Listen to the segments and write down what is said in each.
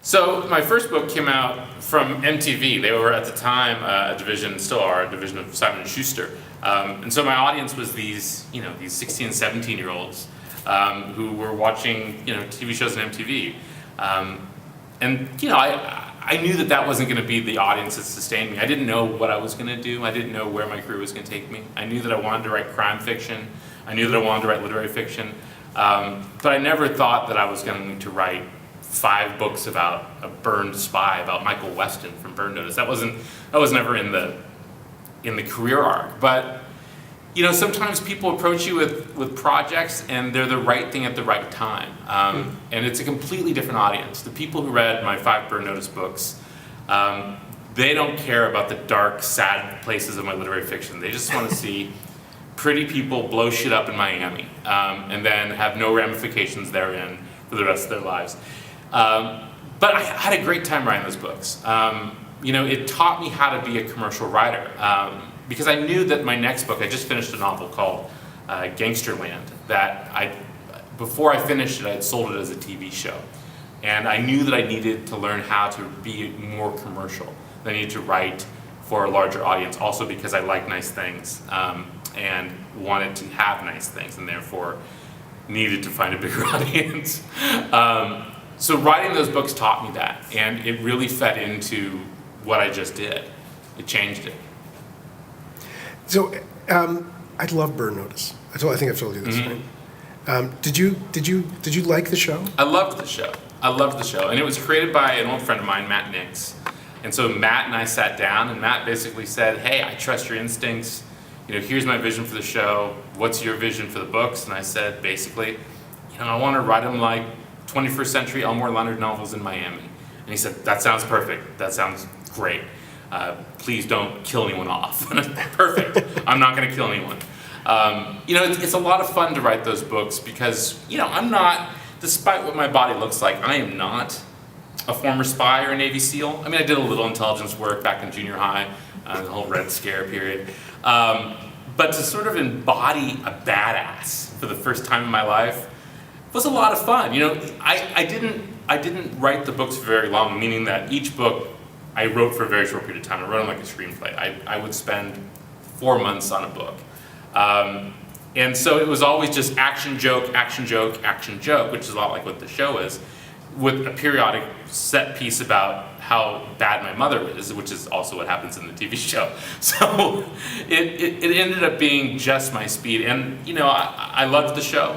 So my first book came out from MTV. They were at the time a division, still are a division of Simon & Schuster. And so my audience was these 16 and 17-year-olds who were watching, TV shows on MTV. I knew that wasn't going to be the audience that sustained me. I didn't know what I was going to do. I didn't know where my career was going to take me. I knew that I wanted to write crime fiction. I knew that I wanted to write literary fiction. But I never thought that I was going to write 5 books about a burned spy, about Michael Weston from Burn Notice. That was never in the career arc. But sometimes people approach you with projects and they're the right thing at the right time. And it's a completely different audience. The people who read my 5 Burn Notice books, they don't care about the dark, sad places of my literary fiction. They just want to see pretty people blow shit up in Miami and then have no ramifications therein for the rest of their lives. But I had a great time writing those books. It taught me how to be a commercial writer. Because I knew that my next book, I just finished a novel called Gangsterland, that before I finished it, I had sold it as a TV show. And I knew that I needed to learn how to be more commercial. I needed to write for a larger audience, also because I like nice things and wanted to have nice things, and therefore needed to find a bigger audience. So writing those books taught me that, and it really fed into what I just did. It changed it. So, I love Burn Notice. I think I've told you this, right? Did you like the show? I loved the show. And it was created by an old friend of mine, Matt Nix. And so Matt and I sat down, and Matt basically said, "Hey, I trust your instincts. Here's my vision for the show. What's your vision for the books?" And I said, basically, I want to write them like 21st century Elmore Leonard novels in Miami. And he said, "That sounds perfect. That sounds great. Please don't kill anyone off." Perfect. I'm not going to kill anyone. It's a lot of fun to write those books because, I'm not, despite what my body looks like, I am not a former spy or a Navy SEAL. I did a little intelligence work back in junior high, the whole Red Scare period. But to sort of embody a badass for the first time in my life was a lot of fun. I didn't write the books for very long, meaning that each book I wrote for a very short period of time. I wrote them like a screenplay. I would spend 4 months on a book. And so it was always just action, joke, action, joke, action, joke, which is a lot like what the show is, with a periodic set piece about how bad my mother is, which is also what happens in the TV show. So it ended up being just my speed. And, I loved the show.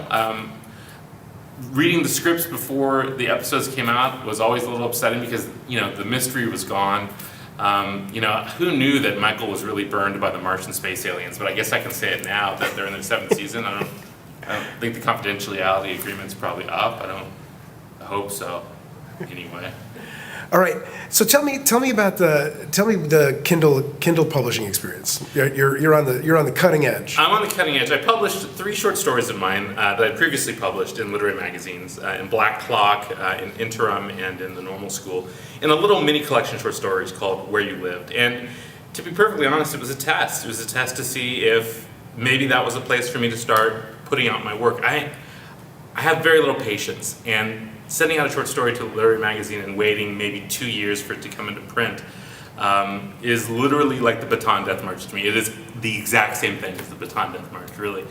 Reading the scripts before the episodes came out was always a little upsetting because, the mystery was gone. Who knew that Michael was really burned by the Martian space aliens? But I guess I can say it now that they're in their 7th season. I don't think the confidentiality agreement's probably up. I hope so. Anyway. All right. So tell me about the Kindle publishing experience. You're on the cutting edge. I'm on the cutting edge. I published 3 short stories of mine that I previously published in literary magazines, in Black Clock, in Interim, and in the Normal School, in a little mini collection of short stories called Where You Lived. And to be perfectly honest, it was a test. It was a test to see if maybe that was a place for me to start putting out my work. I have very little patience, and sending out a short story to a literary magazine and waiting maybe 2 years for it to come into print is literally like the Baton Death March to me. It is the exact same thing as the Baton Death March, really.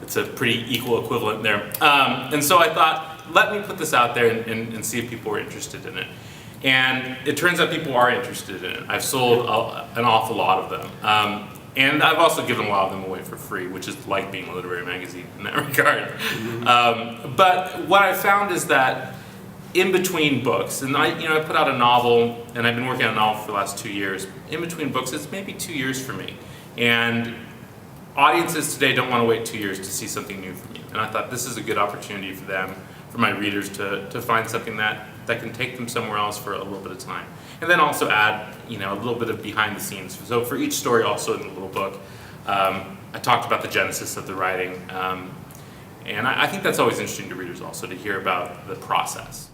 It's a pretty equal equivalent there. And so I thought, let me put this out there and see if people are interested in it. And it turns out people are interested in it. I've sold an awful lot of them. And I've also given a lot of them away for free, which is like being a literary magazine in that regard. But what I found is that in between books, and I put out a novel, and I've been working on a novel for the last 2 years. In between books, it's maybe 2 years for me. And audiences today don't want to wait 2 years to see something new from me. And I thought this is a good opportunity for them, for my readers, to find something that can take them somewhere else for a little bit of time. And then also add, a little bit of behind the scenes. So for each story, also in the little book, I talked about the genesis of the writing. And I think that's always interesting to readers also, to hear about the process.